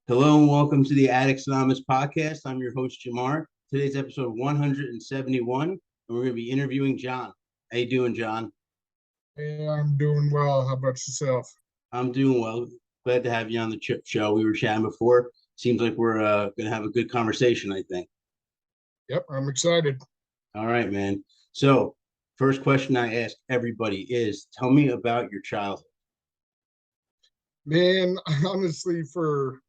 Hello and welcome to the Addicts podcast. I'm your host, Jamar. Today's episode 171, and we're going to be interviewing John. How you doing, John? Hey, I'm doing well. How about yourself? I'm doing well. Glad to have you on the show. We were chatting before. Seems like we're going to have a good conversation, I think. Yep, I'm excited. All right, man. So, first question I ask everybody is tell me about your childhood. Man, honestly, for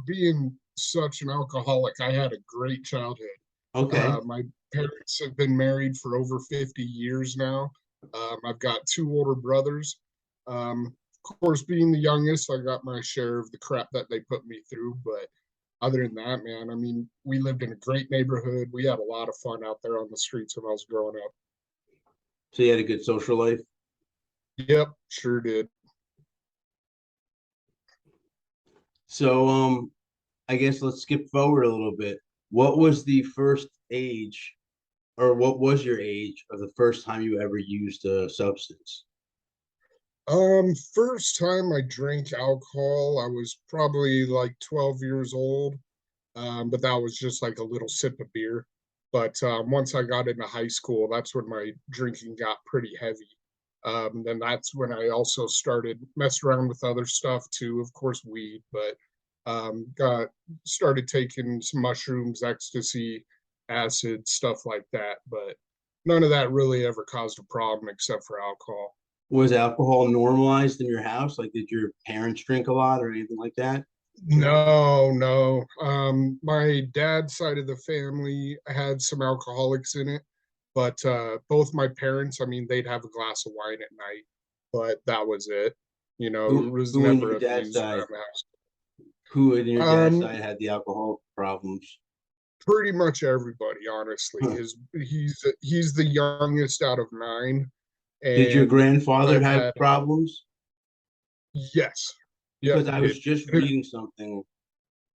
being such an alcoholic, I had a great childhood. Okay. My parents have been married for over 50 years now. I've got two older brothers. Of course, being the youngest, I got my share of the crap that they put me through. But other than that, man, I mean, we lived in a great neighborhood. We had a lot of fun out there on the streets when I was growing up. So, you had a good social life. Yep, sure did. So, I guess let's skip forward a little bit. What was the first age or what was your age of the first time you ever used a substance? First time I drank alcohol, I was probably like 12 years old. But that was just like a little sip of beer. But once I got into high school, that's when my drinking got pretty heavy. Then that's when I also started messing around with other stuff too, of course, weed, but got started taking some mushrooms, ecstasy, acid, stuff like that. But none of that really ever caused a problem except for alcohol. Was alcohol normalized in your house? Like, did your parents drink a lot or anything like that? No, no. My dad's side of the family had some alcoholics in it, but both my parents, I mean, they'd have a glass of wine at night, but that was it. It was Who in never your dad's abused side? around the house. Who in your dad's Um, side had the alcohol problems? Pretty much everybody, honestly. Huh. He's the youngest out of nine, Did your and grandfather I've have had problems? yes, yep, Because I he was did. just reading something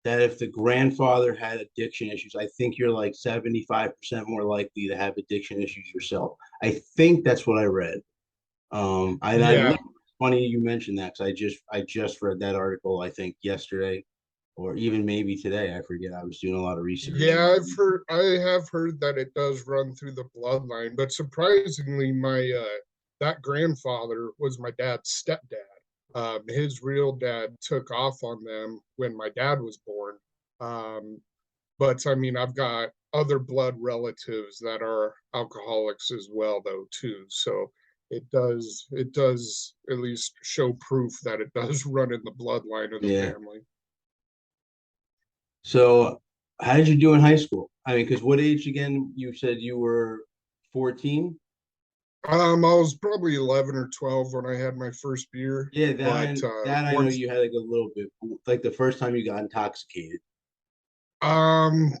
that if the grandfather had addiction issues, I think you're like 75% more likely to have addiction issues yourself. I think that's what I read. I Yeah, looked, funny you mentioned that because I just read that article, I think yesterday or even maybe today. I forget. I was doing a lot of research. I have heard that it does run through the bloodline, but surprisingly, my that grandfather was my dad's stepdad. His real dad took off on them when my dad was born. Um, but I mean, I've got other blood relatives that are alcoholics as well, though, too. So it does at least show proof that it does run in the bloodline of the Yeah. family. So how did you do in high school? I mean, because what age again? You said you were 14? I was probably 11 or 12 when I had my first beer, Yeah, but that I know once you had like a little bit, like the first time you got intoxicated. um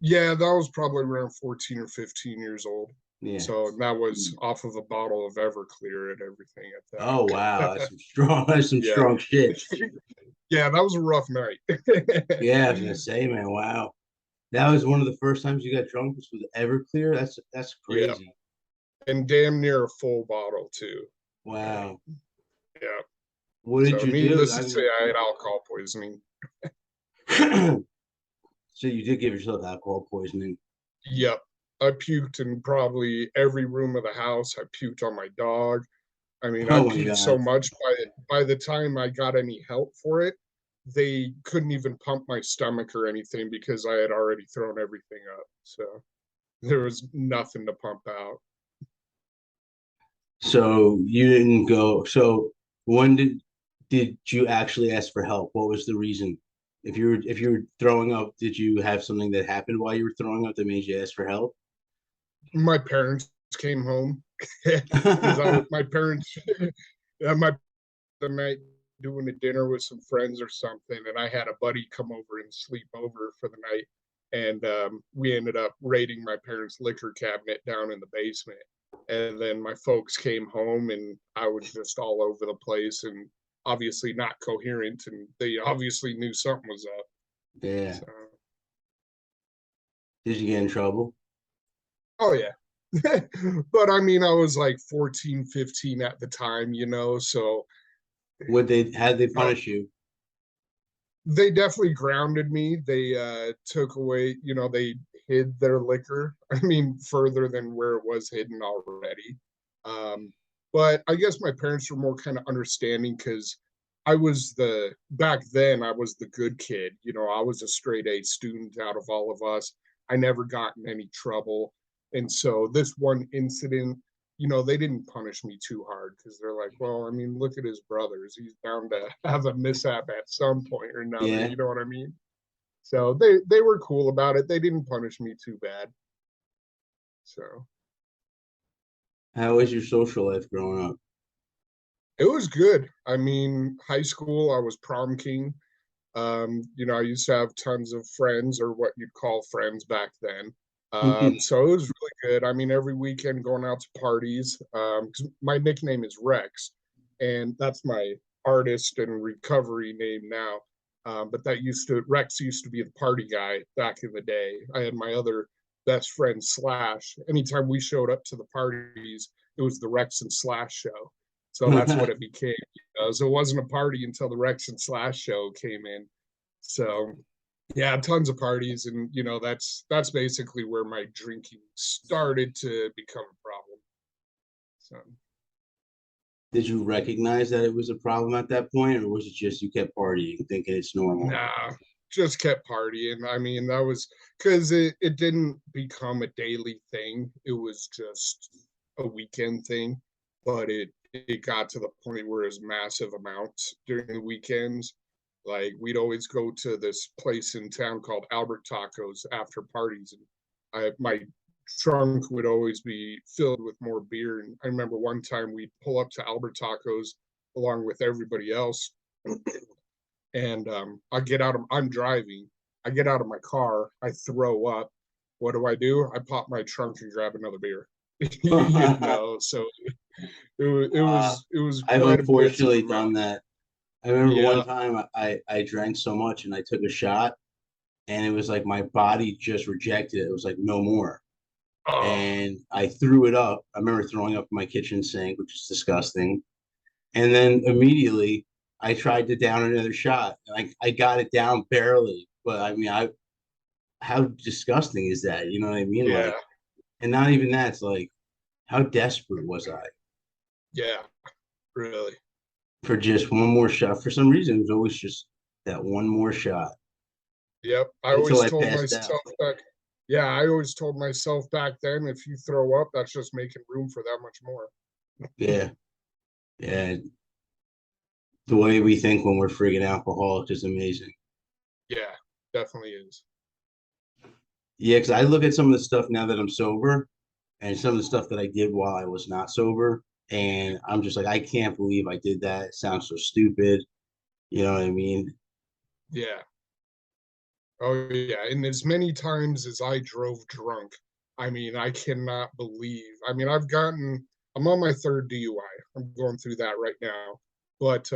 yeah, that was probably around 14 or 15 years old. Yeah. So that was off of a bottle of Everclear and everything Oh at wow, that. that's some Yeah. strong shit. Yeah, that was a rough night. Yeah, I was gonna say, man, wow. That was one of the first times you got drunk was with Everclear. That's Yeah, crazy. and damn near a full bottle too. Wow. Yeah. What did So you do? needless to say, I had alcohol poisoning. So you did give yourself alcohol poisoning. Yep. I puked in probably every room of the house. I puked on my dog. I mean, I Oh my puked so God. much by the time I got any help for it, they couldn't even pump my stomach or anything because I had already thrown everything up. So there was nothing to pump out. So you didn't go. So when did you actually ask for help? What was the reason? If you were throwing up, did you have something that happened while you were throwing up that made you ask for help? My parents came home because I was my parents my the night doing a dinner with some friends or something, and I had a buddy come over and sleep over for the night, and we ended up raiding my parents' liquor cabinet down in the basement. And then my folks came home, and I was just all over the place, and obviously not coherent, and they obviously knew something was up. Yeah. So, Did you get in trouble? oh yeah. But I mean, I was like 14, 15 at the time, so Would they had they no, punish you? They definitely grounded me. They took away, they hid their liquor. I mean, further than where it was hidden already. Um, but I guess my parents were more kind of understanding because back then, I was the good kid. I was a straight A student out of all of us. I never got in any trouble. And so this one incident, they didn't punish me too hard because they're like, well, I mean, look at his brothers. He's bound to have a mishap at some point or another. Yeah. You know what I mean? So they were cool about it. They didn't punish me too bad. So How was your social life growing up? it was good. I mean, high school, I was prom king. I used to have tons of friends or what you'd call friends back then. So it was really good. I mean, every weekend going out to parties. 'Cause my nickname is Rex, and that's my artist and recovery name now. But Rex used to be the party guy back in the day. I had my other best friend Slash. Anytime we showed up to the parties, it was the Rex and Slash show. So that's what it became. So it wasn't a party until the Rex and Slash show came in. So yeah, tons of parties, and that's basically where my drinking started to become a problem. So Did you recognize that it was a problem at that point, or was it just you kept partying, thinking it's normal? nah, just kept partying. I mean, that was because it didn't become a daily thing. It was just a weekend thing, but it got to the point where it was massive amounts during the weekends. Like we'd always go to this place in town called Albert Tacos after parties, and my trunk would always be filled with more beer. And I remember one time we'd pull up to Albert Tacos along with everybody else, and I'm driving. I get out of my car, I throw up. What do? I pop my trunk and grab another beer. So it was I've quite a bit of unfortunately amount. done that. I remember one Yeah. time I drank so much and I took a shot, and it was like my body just rejected it. It was like no more. Oh, And I threw it up. I remember throwing up in my kitchen sink, which is disgusting. And then immediately I tried to down another shot. And I got it down barely. But I mean, how disgusting is that? You know what I mean? yeah, Like, and not even that, it's like, how desperate was I yeah, really. for just one more shot? For some reason, it was always just that one more shot Yep. until I passed out. I always told myself back then, if you throw up, that's just making room for that much more. Yeah. Yeah. The way we think when we're freaking alcoholics is amazing. Yeah, definitely is. Yeah, because I look at some of the stuff now that I'm sober and some of the stuff that I did while I was not sober. And I'm just like, I can't believe I did that. It sounds so stupid. You know what I mean? Yeah. Oh, yeah. And as many times as I drove drunk, I mean, I cannot believe. I mean, I'm on my third DUI. I'm going through that right now. But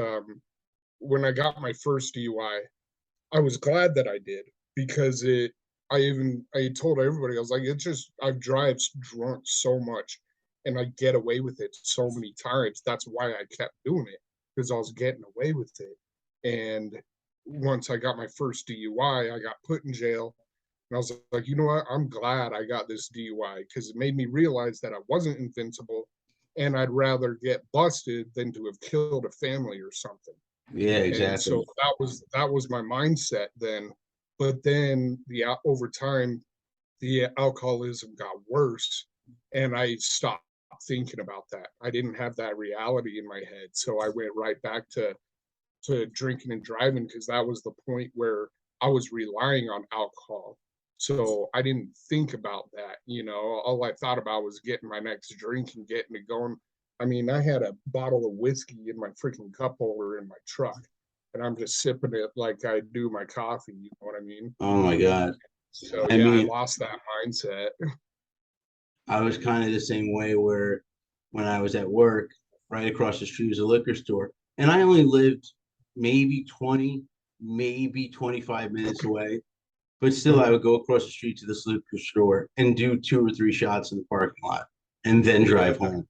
when I got my first DUI, I was glad that I did because I told everybody, I was like, it's just I drive drunk so much and I get away with it so many times. That's why I kept doing it because I was getting away with it. And once I got my first DUI, I got put in jail. And I was like, you know what? I'm glad I got this DUI because it made me realize that I wasn't invincible and I'd rather get busted than to have killed a family or something. Yeah, And so exactly. that was my mindset then. But then over time, the alcoholism got worse, and I stopped thinking about that. I didn't have that reality in my head, so I went right back to drinking and driving because that was the point where I was relying on alcohol. So I didn't think about that. All I thought about was getting my next drink and getting it going. I mean, I had a bottle of whiskey in my freaking cup holder in my truck, and I'm just sipping it like I do my coffee. You know what I mean? Oh my God. So I yeah, I mean, lost that mindset. I was kind of the same way where when I was at work, right across the street was a liquor store, and I only lived maybe 20, maybe 25 minutes away. But still, I Mhm. would go across the street to this liquor store and do two or three shots in the parking lot and then drive Yeah. home.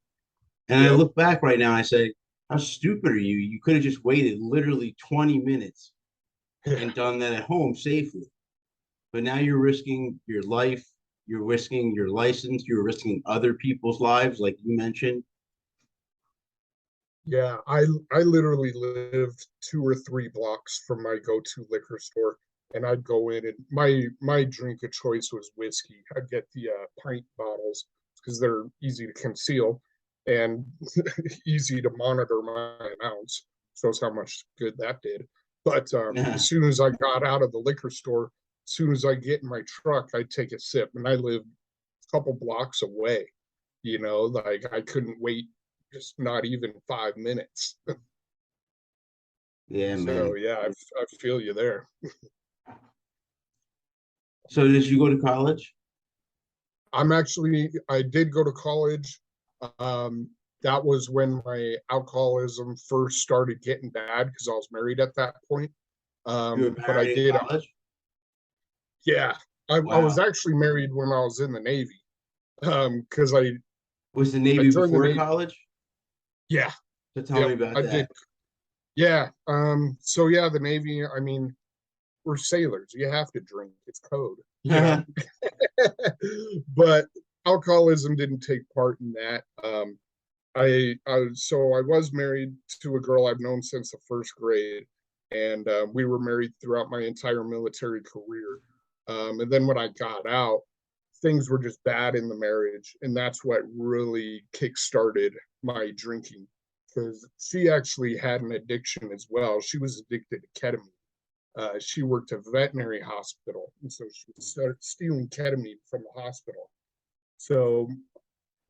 And I Yep. look back right now and I say, how stupid are you? You could have just waited literally 20 minutes Yeah. and done that at home safely. But now you're risking your life, you're risking your license, you're risking other people's lives, like you mentioned. Yeah, I literally lived 2 or 3 blocks from my go-to liquor store, and I'd go in and my drink of choice was whiskey. I'd get the pint bottles because they're easy to conceal and easy to monitor my amounts. Shows how much good that did. But as soon as I got out of the liquor store, as soon as I get in my truck, I'd take a sip, and I lived a couple blocks away. Like I couldn't wait just not even 5 minutes. Yeah, So man. yeah, I feel you there. So did you go to college? I did go to college. Um, that was when my alcoholism first started getting bad because I was married at that point. You were But I married in did, college? yeah, I was Wow. actually married when I was in the Navy. Because Was the I Navy joined the before Navy. college? Yeah, So tell me yep, about I did. that. Yeah. So yeah, the Navy, I mean, we're sailors. You have to drink. It's code. But alcoholism didn't take part in that. I was married to a girl I've known since the first grade, and we were married throughout my entire military career. And then when I got out, things were just bad in the marriage, and that's what really kick-started my drinking because she actually had an addiction as well. She was addicted to ketamine. She worked at a veterinary hospital, and so she started stealing ketamine from the hospital. So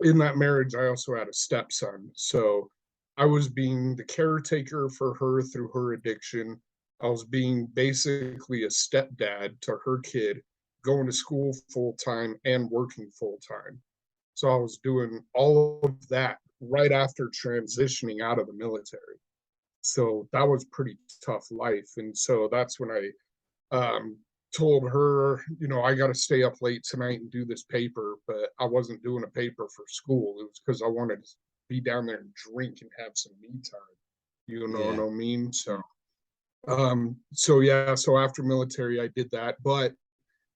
in that marriage, I also had a stepson. So I was being the caretaker for her through her addiction. I was being basically a stepdad to her kid, going to school full time and working full time. So I was doing all of that right after transitioning out of the military. So that was pretty tough life. And so that's when I told her, I got to stay up late tonight and do this paper, but I wasn't doing a paper for school. It was because I wanted to be down there and drink and have some me time. You know what Yeah. I mean? So yeah, so after military, I did that. But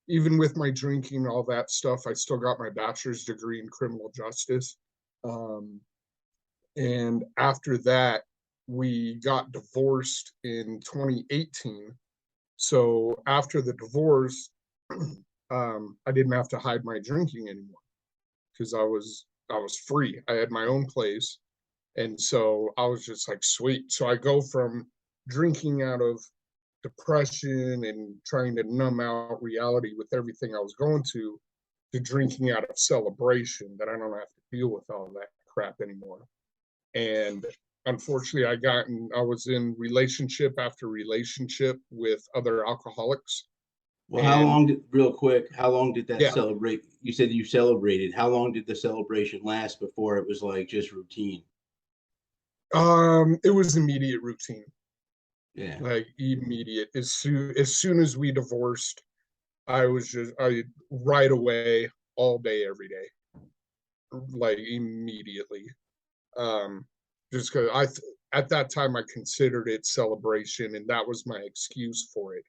even with my drinking and all that stuff, I still got my bachelor's degree in criminal justice. Um, and after that, we got divorced in 2018. So after the divorce, I didn't have to hide my drinking anymore because I was free. I had my own place, and so I was just like, sweet. So I go from drinking out of depression and trying to numb out reality with everything I was going to drinking out of celebration that I don't have to deal with all that crap anymore. And unfortunately, I was in relationship after relationship with other alcoholics. Well, And real quick, how long did that yeah, celebrate? You said you celebrated. How long did the celebration last before it was like just routine? it was immediate routine, Yeah. like immediate. As soon as we divorced, I right away, all day, every day, like immediately. Um, just because at that time I considered it celebration, and that was my excuse for it.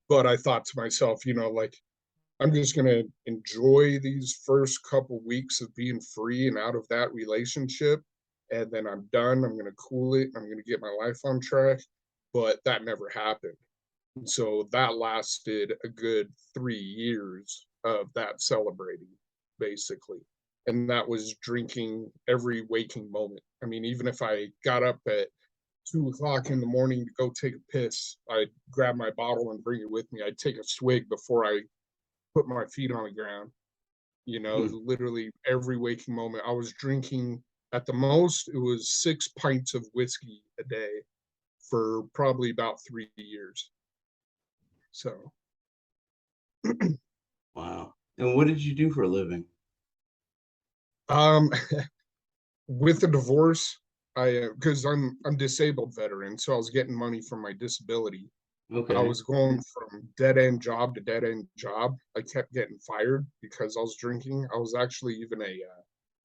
But I thought to myself, like I'm just gonna enjoy these first couple weeks of being free and out of that relationship, and then I'm done. I'm gonna cool it. I'm gonna get my life on track. But that never happened. And so that lasted a good 3 years of that celebrating, basically. And that was drinking every waking moment. I mean, even if I got up at 2 o'clock in the morning to go take a piss, I'd grab my bottle and bring it with me. I'd take a swig before I put my feet on the ground. Hmm. Literally every waking moment. I was drinking at the most, it was 6 pints of whiskey a day for probably about 3 years. So, Wow. And what did you do for a living? um, with the divorce, because I'm disabled veteran, so I was getting money from my disability. I Okay. was going from dead end job to dead end job. I kept getting fired because I was drinking. I was actually even a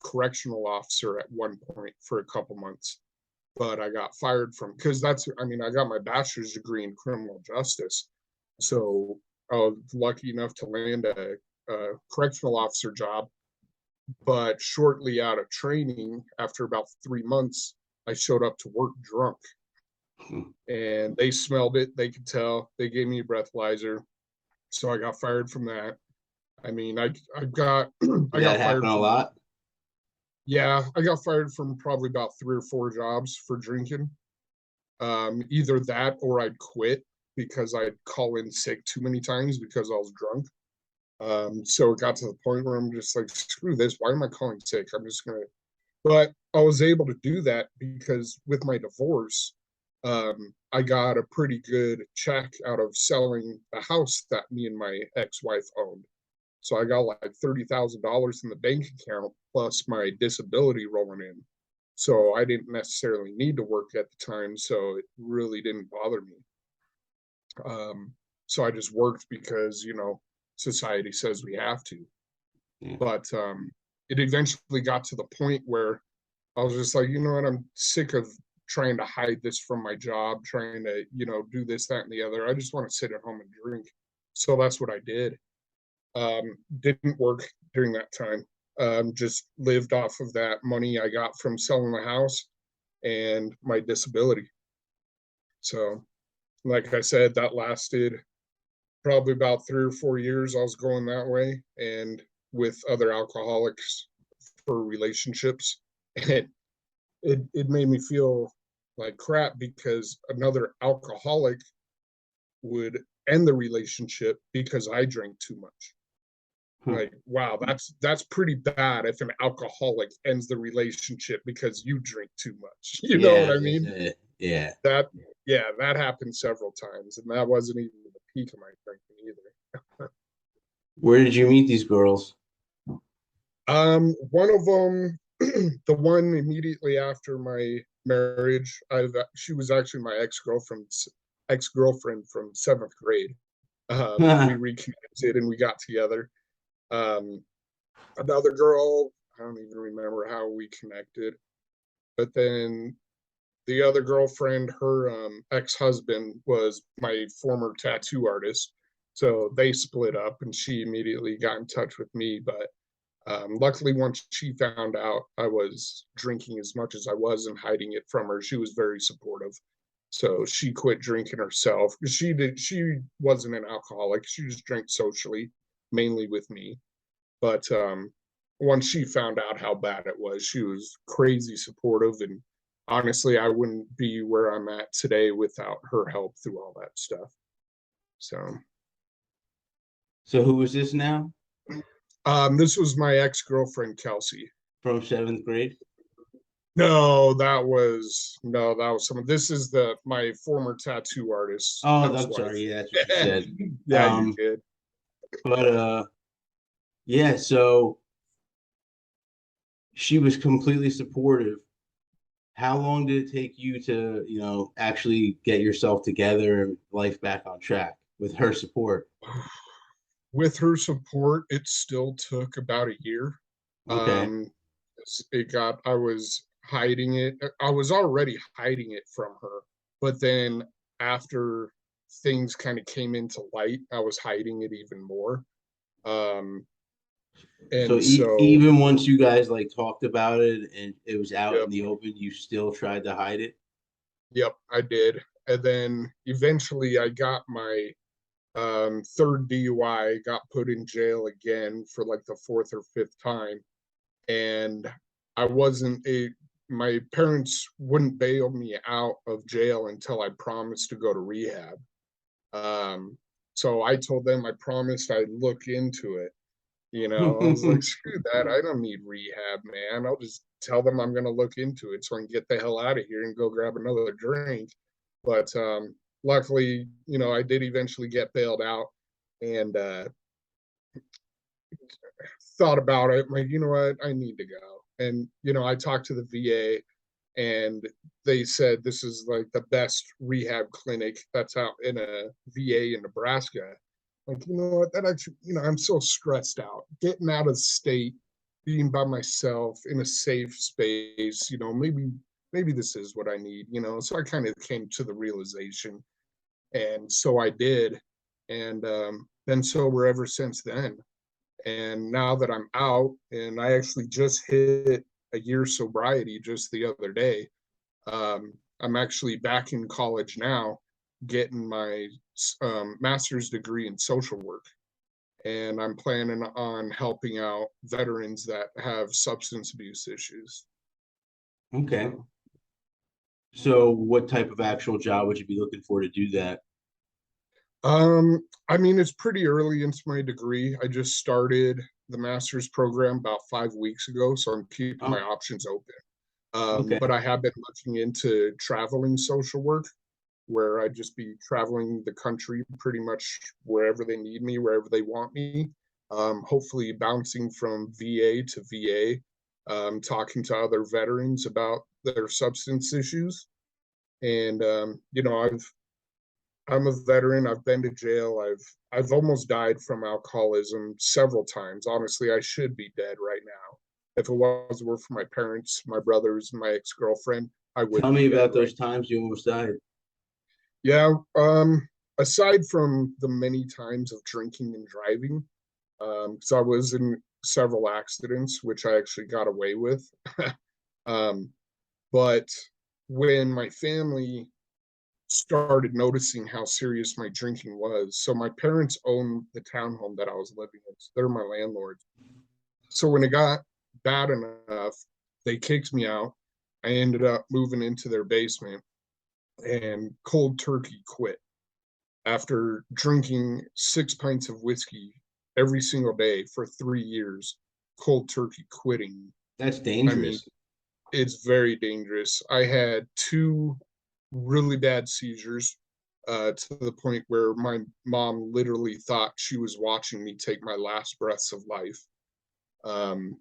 correctional officer at one point for a couple months. but I got fired from, because I mean, I got my bachelor's degree in criminal justice. So I was lucky enough to land a correctional officer job. But shortly out of training, after about 3 months, I showed up to work drunk, and they smelled it. They could tell. They gave me a breathalyzer. So I got fired from that. I mean, I got I Did that got happen fired a from, lot? yeah, I got fired from probably about 3 or 4 jobs for drinking. Either that or I'd quit because I'd call in sick too many times because I was drunk. So it got to the point where I'm just like, screw this. Why am I calling sick? I'm just gonna. But I was able to do that because with my divorce, I got a pretty good check out of selling the house that me and my ex-wife owned. So I got like $30,000 in the bank account plus my disability rolling in. So I didn't necessarily need to work at the time, so it really didn't bother me. So I just worked because, society says we have to. Yeah. But it eventually got to the point where I was just like, you know what, I'm sick of trying to hide this from my job, trying to, do this, that, and the other. I just want to sit at home and drink. So that's what I did. Didn't work during that time. Just lived off of that money I got from selling the house and my disability. So, like I said, that lasted probably about 3 or 4 years. I was going that way and with other alcoholics for relationships. And it made me feel like crap because another alcoholic would end the relationship because I drank too much. Hmm. Like, wow, that's pretty bad if an alcoholic ends the relationship because you drink too much. You know what Yeah, I mean? yeah. That Yeah, that happened several times, and that wasn't even the peak of my drinking either. Where did you meet these girls? One of them, the one immediately after my marriage, she was actually my ex-girlfriend from seventh grade. We reconnected and we got together. Um, Another girl, I don't even remember how we connected, but then the other girlfriend, her ex-husband was my former tattoo artist, so they split up, and she immediately got in touch with me. But luckily, once she found out I was drinking as much as I was and hiding it from her, she was very supportive. So she quit drinking herself. She wasn't an alcoholic. She just drank socially, mainly with me. But once she found out how bad it was, she was crazy supportive. And honestly, I wouldn't be where I'm at today without her help through all that stuff. So So who is this now? this was my ex-girlfriend, Kelsey. From seventh grade? No, that was someone. This is the my former tattoo artist's Oh, I'm housewife. sorry. Yeah, that's what you said. Yeah, you're Um, good. but yeah, so she was completely supportive. How long did it take you to, actually get yourself together and life back on track with her support? With her support, it still took about a year. Okay. Um, I was hiding it. I was already hiding it from her, but then after things kind of came into light, I was hiding it even more. Um, So and so, even once you guys like talked about it and it was out in yep, the open, you still tried to hide it? yep, I did. And then eventually I got my third DUI, got put in jail again for like the fourth or fifth time. And I wasn't a my parents wouldn't bail me out of jail until I promised to go to rehab. Um, so I told them I promised I'd look into it. I was like, screw that. I don't need rehab, man. I'll just tell them I'm going to look into it so I can get the hell out of here and go grab another drink. But luckily, I did eventually get bailed out and thought about it. I'm like, you know what? I need to go. And, I talked to the VA and they said this is like the best rehab clinic that's out in a VA in Nebraska. Like, you know what? That actually, I'm so stressed out. Getting out of state, being by myself in a safe space, maybe maybe this is what I need, you know? So I kind of came to the realization. And so I did. And been sober ever since then. And now that I'm out, and I actually just hit a year sobriety just the other day, I'm actually back in college now, getting my master's degree in social work. And I'm planning on helping out veterans that have substance abuse issues. Okay. So, So what type of actual job would you be looking for to do that? I mean, it's pretty early into my degree. I just started the master's program about 5 weeks ago, so I'm keeping my Oh, options open. okay. But I have been looking into traveling social work, where I'd just be traveling the country pretty much wherever they need me, wherever they want me. Hopefully, bouncing from VA to VA, talking to other veterans about their substance issues. And you know, I'm a veteran. I've been to jail. I've almost died from alcoholism several times. Honestly, I should be dead right now. If it wasn't for my parents, my brothers, my ex-girlfriend, I would Tell be me dead about right those times you almost died. Yeah, aside from the many times of drinking and driving, because I was in several accidents, which I actually got away with. um, but when my family started noticing how serious my drinking was, so my parents owned the townhome that I was living in, so they're my landlords. So when it got bad enough, they kicked me out. I ended up moving into their basement and cold turkey quit after drinking 6 pints of whiskey every single day for 3 years, cold turkey quitting. That's I mean, dangerous. it's very dangerous. I had two really bad seizures to the point where my mom literally thought she was watching me take my last breaths of life. Um,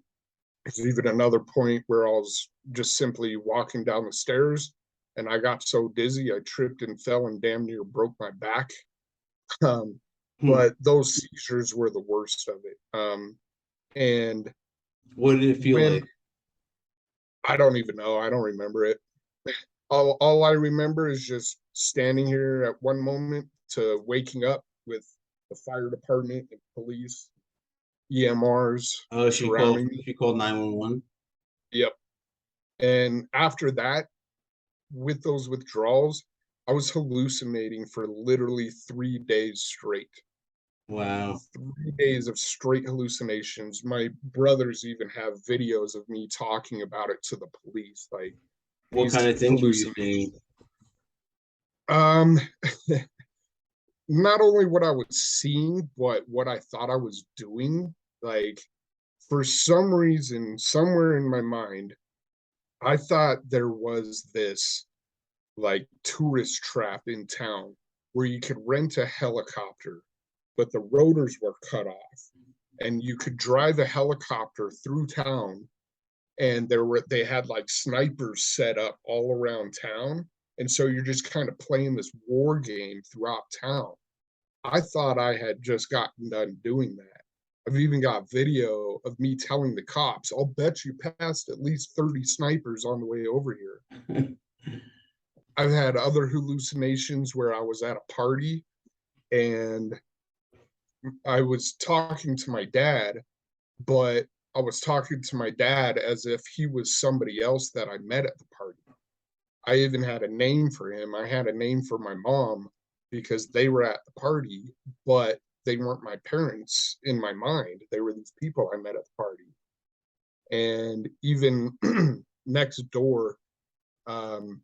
there's even another point where I was just simply walking down the stairs and I got so dizzy I tripped and fell and damn near broke my back. Um, Hmm. but those seizures were the worst of it. And What did it feel when like? I don't even know, I don't remember it. All I remember is just standing here at one moment to waking up with the fire department and police, EMRs Oh, surrounding me. she called 911. Yep. And after that, with those withdrawals, I was hallucinating for literally 3 days straight. Wow. 3 days of straight hallucinations. My brothers even have videos of me talking about it to the police, like What kind these of things were you hallucinations. seeing? Um, Not only what I was seeing, but what I thought I was doing. Like for some reason, somewhere in my mind, I thought there was this like tourist trap in town where you could rent a helicopter, but the rotors were cut off and you could drive a helicopter through town and they had like snipers set up all around town, and so you're just kind of playing this war game throughout town. I thought I had just gotten done doing that. I've even got video of me telling the cops, I'll bet you passed at least 30 snipers on the way over here. I've had other hallucinations where I was at a party and I was talking to my dad, but I was talking to my dad as if he was somebody else that I met at the party. I even had a name for him. I had a name for my mom because they were at the party, but they weren't my parents in my mind. They were these people I met at the party. And even next door, um,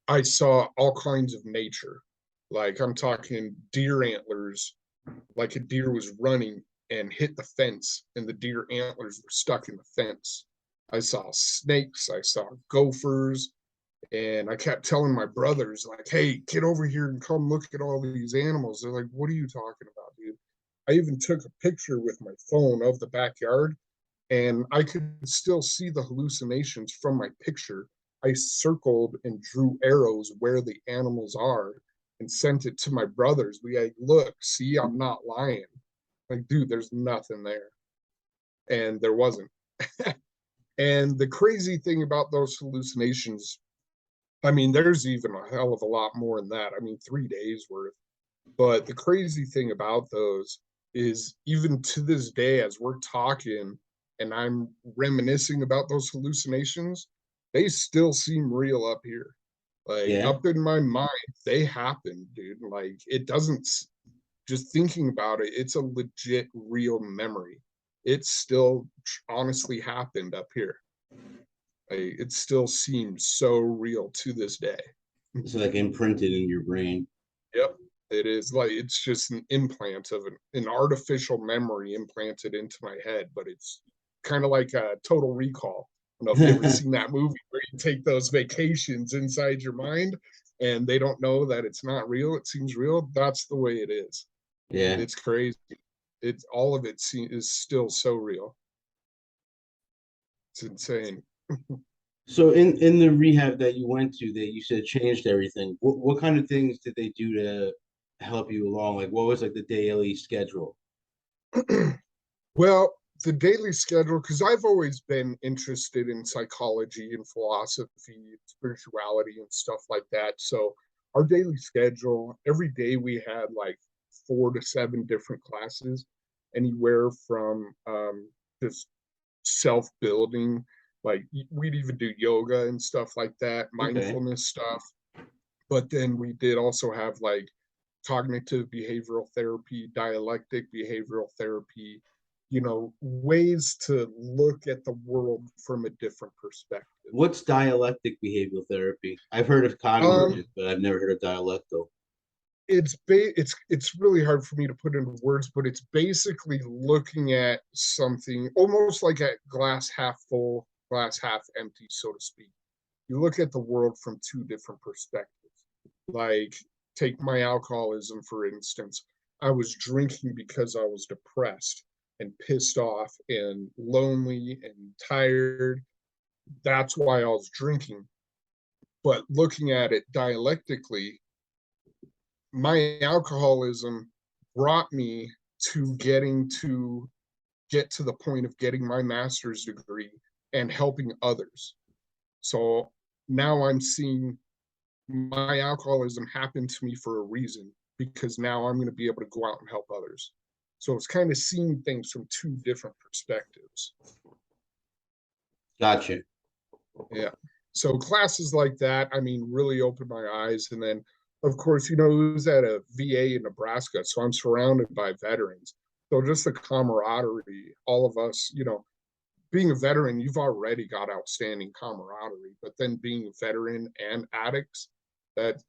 I saw all kinds of nature. Like I'm talking deer antlers, like a deer was running and hit the fence, and the deer antlers were stuck in the fence. I saw snakes, I saw gophers, and I kept telling my brothers, like, hey, get over here and come look at all these animals. They're like, what are you talking about, dude? I even took a picture with my phone of the backyard, and I could still see the hallucinations from my picture. I circled and drew arrows where the animals are and sent it to my brothers. We like, look, see, I'm not lying. Like, dude, there's nothing there. And there wasn't. And the crazy thing about those hallucinations, I mean, there's even a hell of a lot more than that. I mean, 3 days worth. But the crazy thing about those is even to this day, as we're talking and I'm reminiscing about those hallucinations, they still seem real up here. Like Yeah. up in my mind, they happen, dude. Like it doesn't, just thinking about it, it's a legit real memory. It still honestly happened up here. Like, it still seems so real to this day. It's like imprinted in your brain. Yep. It is like it's just an implant of an artificial memory implanted into my head, but it's kind of like a Total Recall. I don't know if you ever seen that movie where you take those vacations inside your mind and they don't know that it's not real, it seems real. That's the way it is. Yeah. It's crazy. It's all of it is still so real. It's insane. So in the rehab that you went to that you said changed everything, what kind of things did they do to help you along? Like what was like the daily schedule? Well, the daily schedule, because I've always been interested in psychology and philosophy, spirituality, and stuff like that. So, our daily schedule, every day we had like 4 to 7 different classes, anywhere from just self building, like we'd even do yoga and stuff like that, Okay. mindfulness stuff. But then we did also have like cognitive behavioral therapy, dialectic behavioral therapy, ways to look at the world from a different perspective. What's dialectic behavioral therapy? I've heard of Um, cognitive, but I've never heard of dialectal. it's really hard for me to put into words, but it's basically looking at something almost like a glass half full, glass half empty, so to speak. You look at the world from two different perspectives. Like, take my alcoholism, for instance. I was drinking because I was depressed and pissed off and lonely and tired. That's why I was drinking. But looking at it dialectically, my alcoholism brought me to get to the point of getting my master's degree and helping others. So now I'm seeing my alcoholism happened to me for a reason, because now I'm going to be able to go out and help others. So it's kind of seeing things from two different perspectives. Gotcha. Yeah. So classes like that, I mean, really opened my eyes. And then, of course, it was at a VA in Nebraska. So I'm surrounded by veterans. So just the camaraderie, all of us, being a veteran, you've already got outstanding camaraderie, but then being a veteran and addicts, that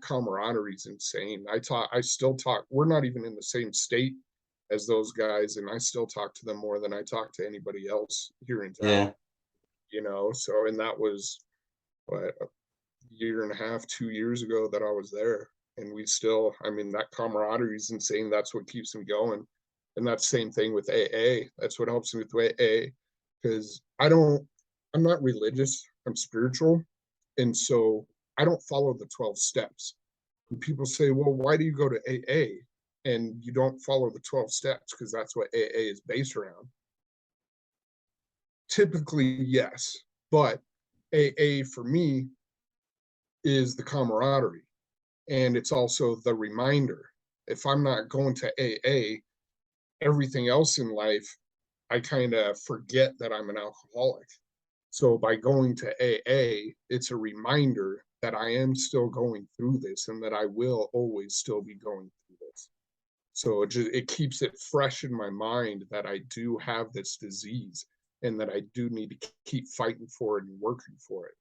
camaraderie is insane. I still talk. We're not even in the same state as those guys, and I still talk to them more than I talk to anybody else here in town. Yeah. So and that was what, a year and a half, 2 years ago that I was there, and we still. I mean, that camaraderie is insane. That's what keeps me going, and that's the same thing with AA. That's what helps me with AA, because I'm not religious. I'm spiritual, and so I don't follow the 12 steps. And people say, well, why do you go to AA and you don't follow the 12 steps? Because that's what AA is based around. Typically, yes. But AA for me is the camaraderie. And it's also the reminder. If I'm not going to AA, everything else in life, I kind of forget that I'm an alcoholic. So by going to AA, it's a reminder that I am still going through this and that I will always still be going through this. So it keeps it fresh in my mind that I do have this disease and that I do need to keep fighting for it and working for it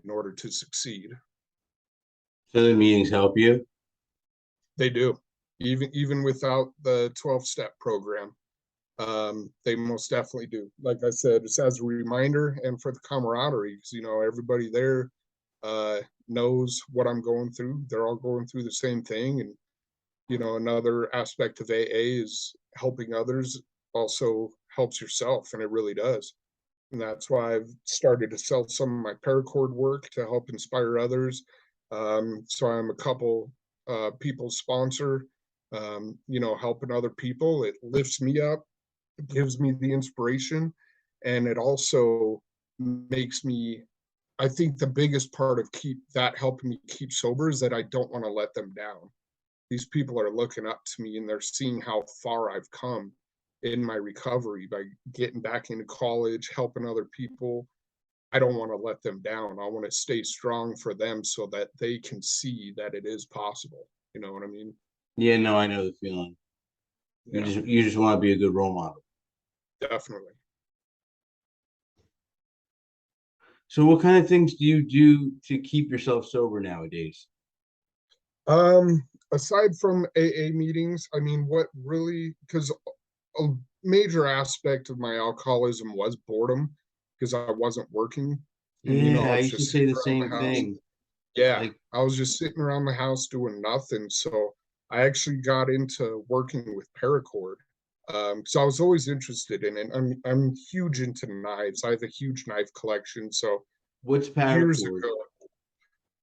in order to succeed. So the meetings help you? They do, even without the 12-step program. They most definitely do. Like I said, just as a reminder and for the camaraderie, because everybody there knows what I'm going through. They're all going through the same thing, and another aspect of AA is helping others. Also helps yourself, and it really does. And that's why I've started to sell some of my paracord work to help inspire others. So I'm a couple people's sponsor. Helping other people. It lifts me up, gives me the inspiration, and it also makes me, I think the biggest part of keep that helping me keep sober is that I don't want to let them down. These people are looking up to me and they're seeing how far I've come in my recovery by getting back into college, helping other people. I don't want to let them down. I want to stay strong for them so that they can see that it is possible. You know what I mean? Yeah, no, I know the feeling. Yeah, You just want to be a good role model. definitely. So what kind of things do you do to keep yourself sober nowadays? Aside from AA meetings, I mean, what really, because a major aspect of my alcoholism was boredom because I wasn't working. And, Yeah, I I was used to just say sitting the around same the house. thing. Yeah, Like, I was just sitting around the house doing nothing. So I actually got into working with paracord. So I was always interested in it. I'm huge into knives. I have a huge knife collection. So what's years paracord? ago,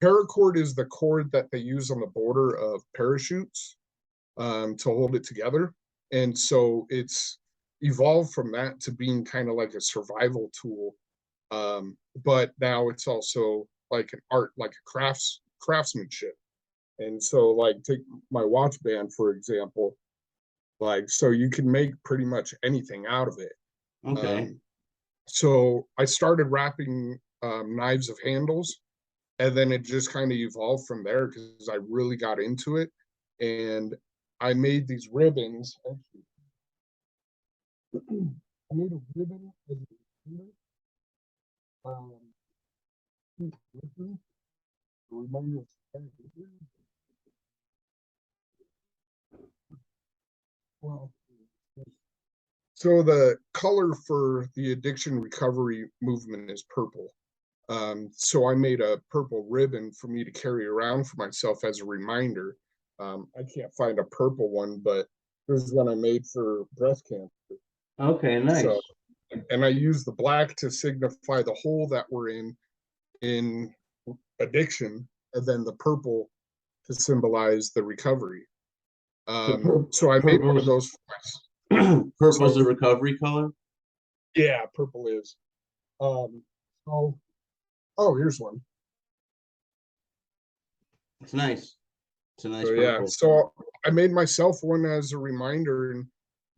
paracord is the cord that they use on the border of parachutes to hold it together. And so it's evolved from that to being kind of like a survival tool. But now it's also like an art, like a craftsmanship. And so, like, take my watch band, for example, like, so you can make pretty much anything out of it. Okay. Um, so I started wrapping knives of handles, and then it just kind of evolved from there because I really got into it. And I made these ribbons. Actually, I made a ribbon as a reminder. Um, a reminder of well, so the color for the addiction recovery movement is purple. So I made a purple ribbon for me to carry around for myself as a reminder. I can't find a purple one, but there's one I made for breast cancer. Okay, So, nice. and I use the black to signify the hole that we're in addiction, and then the purple to symbolize the recovery. So So I made one of purple's those for myself. purple's So the recovery color. yeah, purple is. Um, so oh, here's one. It's nice. It's a nice So yeah, purple. so I made myself one as a reminder, and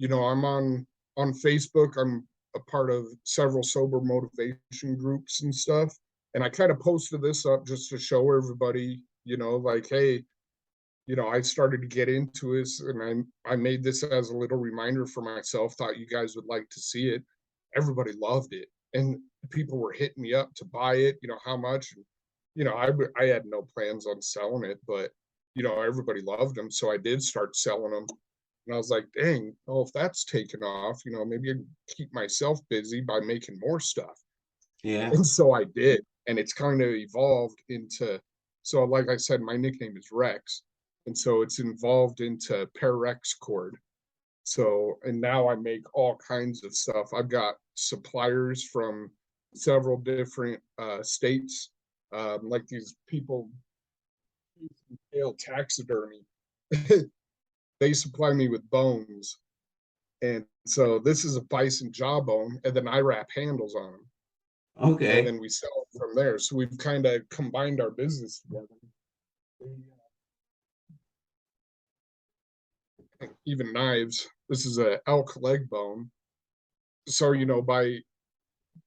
I'm on Facebook. I'm a part of several sober motivation groups and stuff, and I kind of posted this up just to show everybody, like, hey, I started to get into this, and I made this as a little reminder for myself. Thought you guys would like to see it. Everybody loved it, and people were hitting me up to buy it. How much? And, I had no plans on selling it, but everybody loved them, so I did start selling them. And I was like, dang, oh, if that's taken off, maybe I can keep myself busy by making more stuff. Yeah. And so I did, and it's kind of evolved into. So, like I said, my nickname is Rex, and so it's involved into Parex cord. So, and now I make all kinds of stuff. I've got suppliers from several different states, like these people, tail taxidermy. They supply me with bones, and so this is a bison jawbone, and then I wrap handles on them, and Okay. then we sell it from there. So we've kind of combined our business together. Even knives. This is a elk leg bone. So by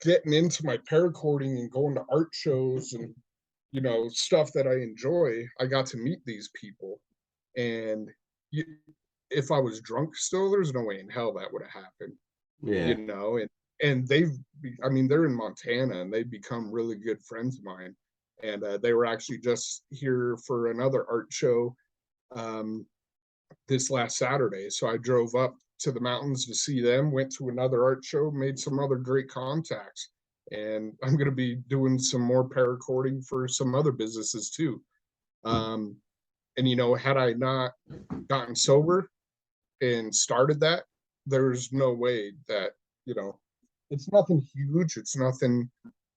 getting into my paracording and going to art shows and stuff that I enjoy, I got to meet these people. And you, if I was drunk still, there's no way in hell that would have happened. Yeah. And I mean, they're in Montana and they've become really good friends of mine. And they were actually just here for another art show um, this last Saturday. So I drove up to the mountains to see them, went to another art show, made some other great contacts. And I'm going to be doing some more paracording for some other businesses too. Um, and, had I not gotten sober and started that, there's no way that, it's nothing huge, it's nothing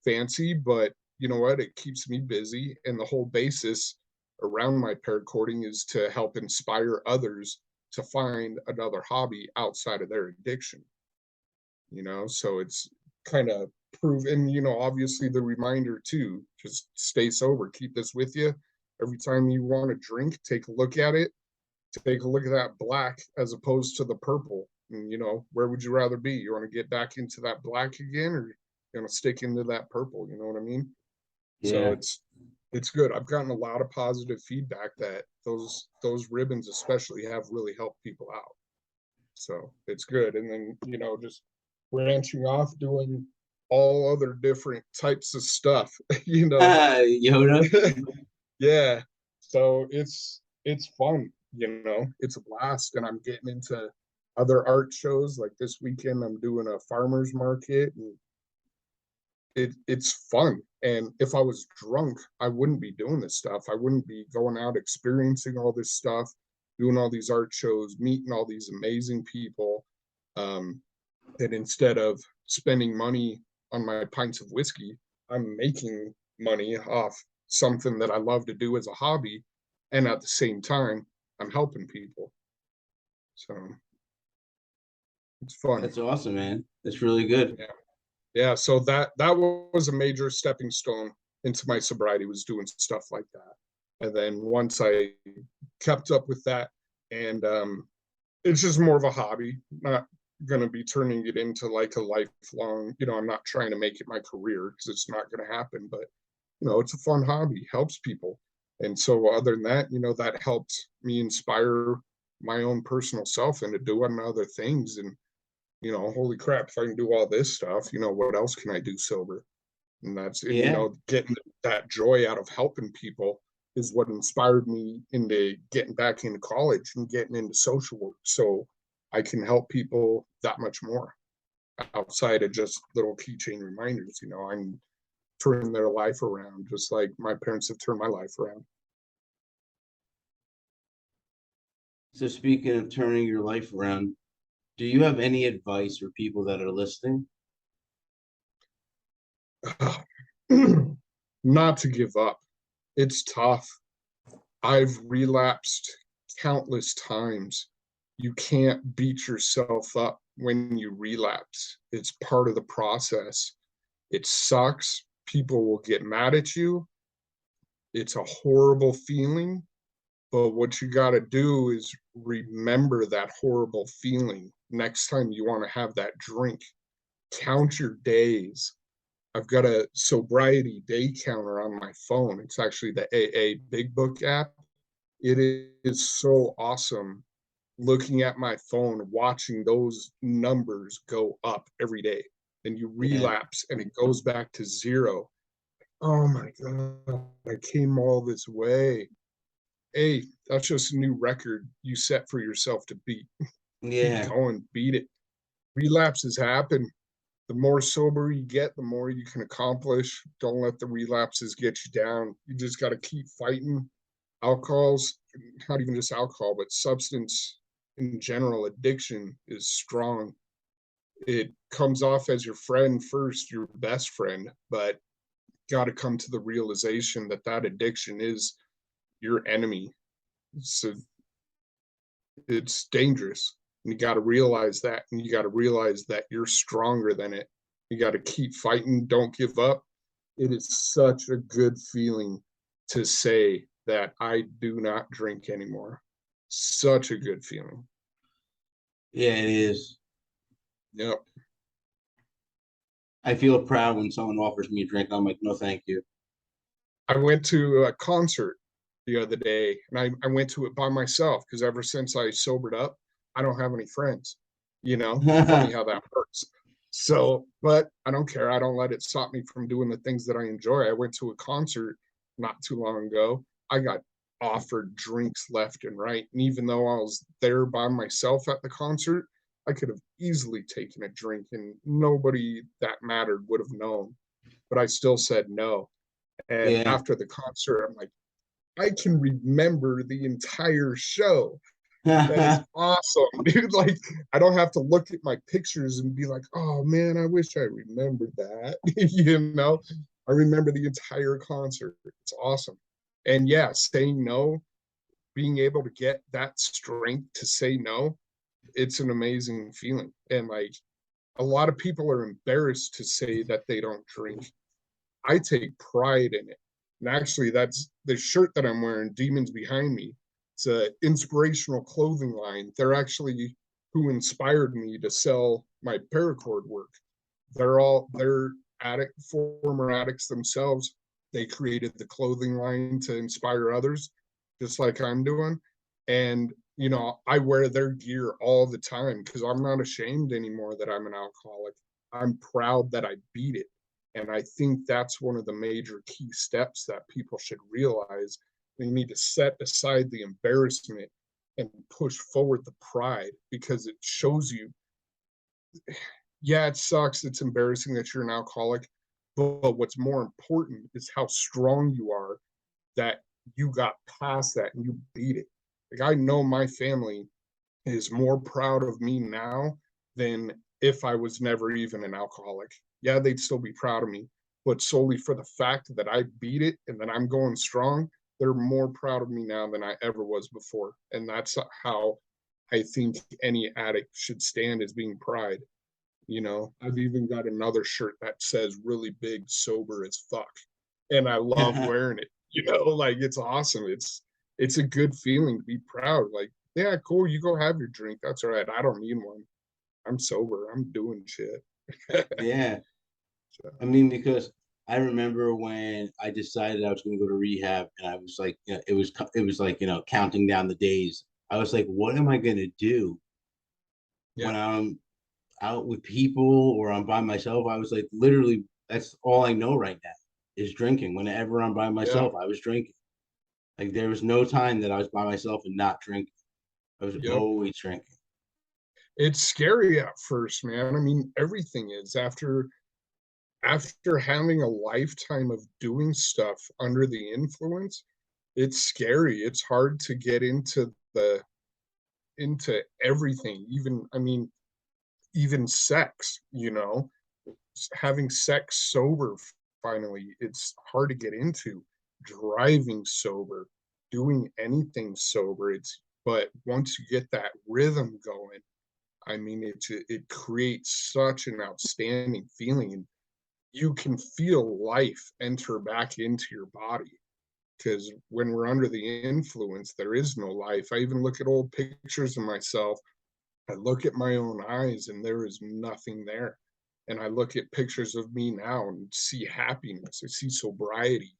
fancy, but you know what? It keeps me busy. And the whole basis around my paracording is to help inspire others to find another hobby outside of their addiction. So kind of prove, and obviously the reminder too, just stay sober, keep this with you. Every time you want to drink, take a look at it, take a look at that black as opposed to the purple. And where would you rather be? You want to get back into that black again, or you want to stick into that purple? You know what I mean? So Yeah. it's good. I've gotten a lot of positive feedback that those ribbons especially have really helped people out. So it's good. And then, just branching off doing all other different types of stuff, Yoda. yeah. So it's fun, it's a blast. And I'm getting into other art shows. Like this weekend I'm doing a farmer's market, and it's fun. And if I was drunk, I wouldn't be doing this stuff. I wouldn't be going out experiencing all this stuff, doing all these art shows, meeting all these amazing people. And instead of spending money on my pints of whiskey, I'm making money off something that I love to do as a hobby. And at the same time, I'm helping people. So it's fun. That's awesome, man. That's really good. Yeah. Yeah, so that was a major stepping stone into my sobriety, was doing stuff like that. And then once I kept up with that, and it's just more of a hobby, not gonna be turning it into like a lifelong, I'm not trying to make it my career, because it's not gonna happen, but it's a fun hobby, helps people. And so other than that, that helped me inspire my own personal self into doing other things. And holy crap, if I can do all this stuff, what else can I do sober? And Yeah. getting that joy out of helping people is what inspired me into getting back into college and getting into social work. So I can help people that much more outside of just little keychain reminders. I'm turning their life around, just like my parents have turned my life around. So speaking of turning your life around, do you have any advice for people that are listening? Not to give up. It's tough. I've relapsed countless times. You can't beat yourself up when you relapse. It's part of the process. It sucks. People will get mad at you. It's a horrible feeling. But what you got to do is remember that horrible feeling next time you want to have that drink. Count your days. I've got a sobriety day counter on my phone. It's actually the AA Big Book app. It is so awesome looking at my phone, watching those numbers go up every day. And you Yeah. relapse and it goes back to zero. Oh my God, I came all this way. Hey, that's just a new record you set for yourself to beat. Keep Yeah. going, beat it. Relapses happen. The more sober you get, the more you can accomplish. Don't let the relapses get you down. You just got to keep fighting. Alcohol's not even just alcohol, but substance in general, addiction is strong. It comes off as your friend first, your best friend, but got to come to the realization that that addiction is your enemy. So it's dangerous. And you got to realize that. And you got to realize that you're stronger than it. You got to keep fighting. Don't give up. It is such a good feeling to say that I do not drink anymore. Such a good feeling. Yeah, it is. Yep. I feel proud when someone offers me a drink. I'm like, no, thank you. I went to a concert the other day, and I went to it by myself because ever since I sobered up, I don't have any friends. Funny how that works. So, but I don't care. I don't let it stop me from doing the things that I enjoy. I went to a concert not too long ago. I got offered drinks left and right. And even though I was there by myself at the concert, I could have easily taken a drink and nobody that mattered would have known. But I still said no. And Yeah. after the concert, I'm like, I can remember the entire show. That is awesome, dude. Like, I don't have to look at my pictures and be like, oh man, I wish I remembered that. I remember the entire concert. It's awesome. And yeah, saying no, being able to get that strength to say no, it's an amazing feeling. And like, a lot of people are embarrassed to say that they don't drink. I take pride in it. And actually, that's the shirt that I'm wearing, Demons Behind Me. It's an inspirational clothing line. They're actually who inspired me to sell my paracord work. They're former addicts themselves. They created the clothing line to inspire others, just like I'm doing. And I wear their gear all the time because I'm not ashamed anymore that I'm an alcoholic. I'm proud that I beat it. And I think that's one of the major key steps that people should realize. They need to set aside the embarrassment and push forward the pride, because it shows you, yeah, it sucks. It's embarrassing that you're an alcoholic. But what's more important is how strong you are, that you got past that and you beat it. Like, I know my family is more proud of me now than if I was never even an alcoholic. Yeah, they'd still be proud of me, but solely for the fact that I beat it and that I'm going strong, they're more proud of me now than I ever was before. And that's how I think any addict should stand, as being pride. I've even got another shirt that says really big, sober as fuck. And I love wearing it. Like, it's awesome. It's a good feeling to be proud. Like, yeah, cool, you go have your drink. That's all right. I don't need one. I'm sober. I'm doing shit. Yeah. So, I mean, because I remember when I decided I was going to go to rehab, and I was like, it was like, counting down the days. I was like, what am I going to do yeah, when I'm out with people or I'm by myself? I was like, literally, that's all I know right now is drinking. Whenever I'm by yeah, myself, I was drinking. Like, there was no time that I was by myself and not drinking. I was yep. always drinking. It's scary at first, man. I mean, everything is after having a lifetime of doing stuff under the influence. It's scary. It's hard to get into everything. Even, I mean, even sex, having sex sober, finally, it's hard to get into. Driving sober, doing anything sober, but once you get that rhythm going, I mean, it creates such an outstanding feeling, and you can feel life enter back into your body. Because when we're under the influence, there is no life. I even look at old pictures of myself. I look at my own eyes and there is nothing there. And I look at pictures of me now and see happiness. I see sobriety,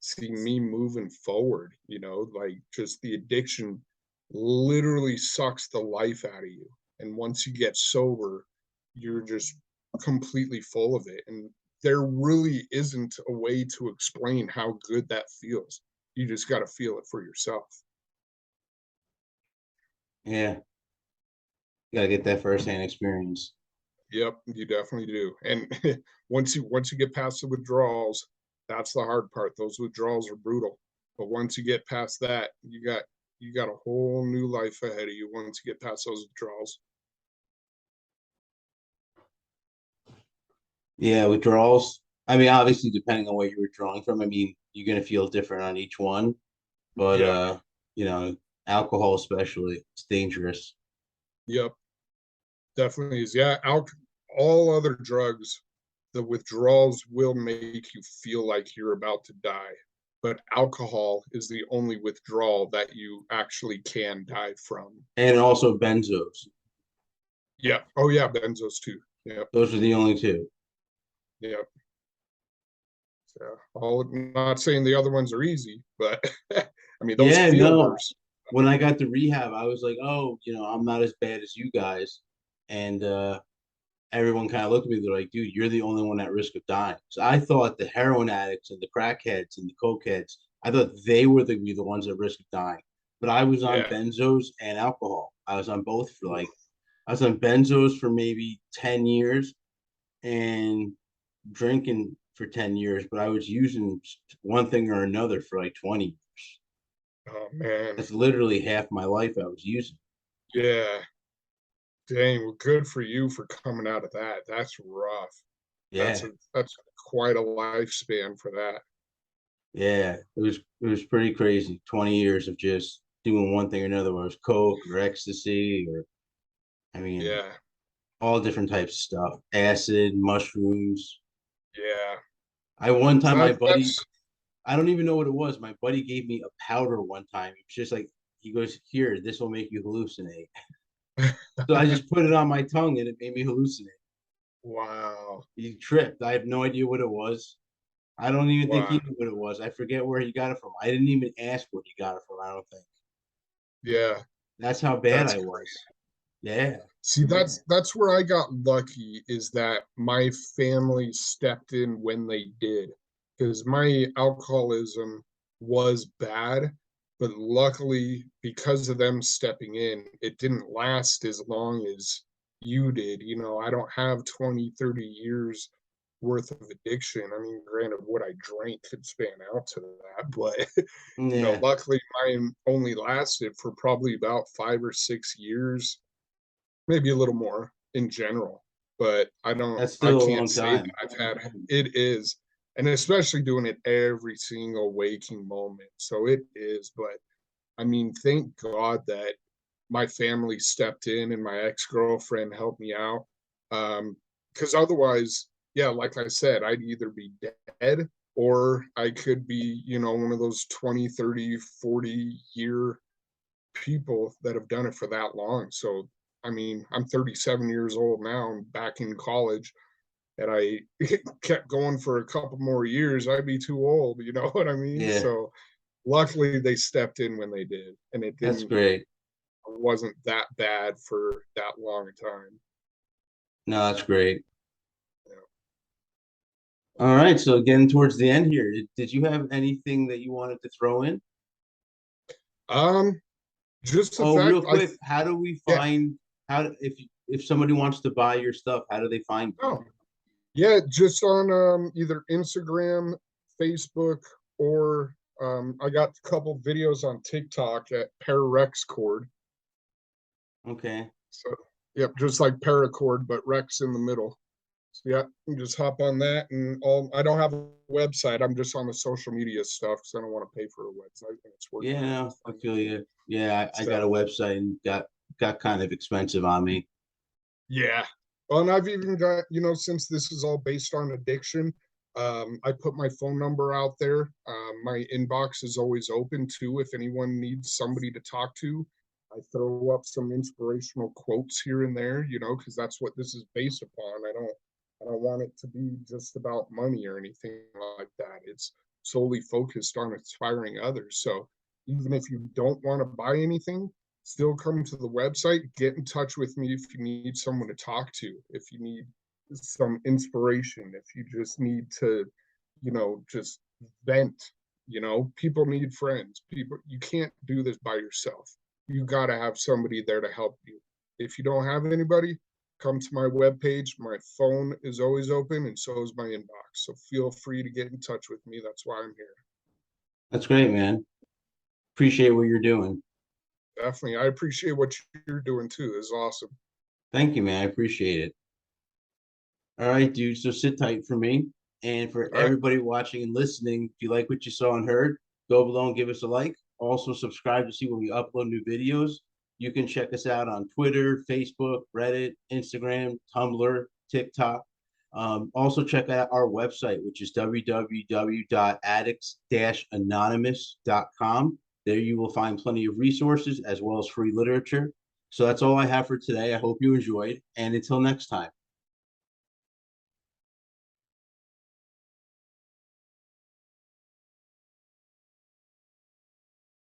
see me moving forward, like, just the addiction literally sucks the life out of you. And once you get sober, you're just completely full of it. And there really isn't a way to explain how good that feels. You just got to feel it for yourself. Yeah. You gotta get that firsthand experience. Yep, you definitely do. And once you get past the withdrawals, that's the hard part. Those withdrawals are brutal. But once you get past that, you got a whole new life ahead of you once you get past those withdrawals. Yeah, withdrawals. I mean, obviously, depending on what you're withdrawing from, I mean, you're gonna feel different on each one. But Yeah, you know, alcohol especially, it's dangerous. yep, definitely is. Yeah, all other drugs, the withdrawals will make you feel like you're about to die. But alcohol is the only withdrawal that you actually can die from. And also benzos. Yeah. Oh yeah, benzos too. Yep. Those are the only two. Yep. So, all not saying the other ones are easy, but I mean, those Yeah, feel no. worse. When I got to rehab, I was like, oh, I'm not as bad as you guys. And everyone kind of looked at me. They're like, dude, you're the only one at risk of dying. So I thought the heroin addicts and the crackheads and the cokeheads, I thought they were the ones at risk of dying. But I was on Yeah. benzos and alcohol. I was on both for I was on benzos for maybe 10 years and drinking for 10 years, but I was using one thing or another for like 20. Oh man. That's literally half my life I was using. Yeah. Dang. Well, good for you for coming out of that. That's rough. That's Yeah. that's quite a lifespan for that. Yeah. It was pretty crazy. 20 years of just doing one thing or another, whether it was coke or ecstasy or I mean, Yeah. all different types of stuff, acid, mushrooms. Yeah. I one time my buddy, That's I don't even know what it was. My buddy gave me a powder one time. It's just like he goes, "Here, this will make you hallucinate." So I just put it on my tongue and it made me hallucinate. wow. He tripped. I have no idea what it was. I don't even think he Wow. knew what it was. I forget where he got it from. I didn't even ask where he got it from. I don't think. Yeah. That's how bad That's I was. Yeah. See, that's where I got lucky is that my family stepped in when they did. Because my alcoholism was bad, but luckily because of them stepping in, it didn't last as long as you did. I don't have 20, 30 years worth of addiction. I mean, granted, what I drank could span out to that, but Yeah. luckily mine only lasted for probably about 5 or 6 years, maybe a little more in general. But That's I still a can't long say that time. I've had it is, and especially doing it every single waking moment. So it is, but I mean, thank God that my family stepped in and my ex-girlfriend helped me out. Because otherwise, yeah, like I said, I'd either be dead or I could be, one of those 20, 30, 40 year people that have done it for that long. So, I mean, I'm 37 years old now. I'm back in college, and I kept going for a couple more years. I'd be too old. You know what I mean? Yeah. So, luckily, they stepped in when they did, and That's great. it wasn't that bad for that long a time. No, that's great. You All right. So getting towards the end here, did you have anything that you wanted to throw in? just the Oh, fact real quick, how do we yeah, find if somebody wants to buy your stuff, how do they find you? oh, yeah, just on either Instagram, Facebook, or I got a couple videos on TikTok at Pararex Okay. So, yep, just like paracord, but Rex in the middle. So, yeah, you just hop on that, and all. I don't have a website. I'm just on the social media stuff because I don't want to pay for a website, and it's working out Yeah, just I fine. feel you. Yeah, I got a So, website and got kind of expensive on me. yeah. Well, and I've even got, since this is all based on addiction, I put my phone number out there. My inbox is always open too if anyone needs somebody to talk to. I throw up some inspirational quotes here and there, because that's what this is based upon. I don't want it to be just about money or anything like that. It's solely focused on inspiring others. So even if you don't want to buy anything, still come to the website, get in touch with me if you need someone to talk to, if you need some inspiration, if you just need to, just vent. People need friends. People, you can't do this by yourself. You got to have somebody there to help you. If you don't have anybody, come to my webpage. My phone is always open, and so is my inbox. So feel free to get in touch with me. That's why I'm here. That's great, man. Appreciate what you're doing. Definitely. I appreciate what you're doing too. It's awesome. Thank you, man. I appreciate it. All right, dude. So sit tight for me. And for All right. everybody watching and listening, if you like what you saw and heard, go below and give us a like. Also, subscribe to see when we upload new videos. You can check us out on Twitter, Facebook, Reddit, Instagram, Tumblr, TikTok. Also, check out our website, which is www.addicts-anonymous.com. There you will find plenty of resources as well as free literature. So that's all I have for today. I hope you enjoyed. And until next time.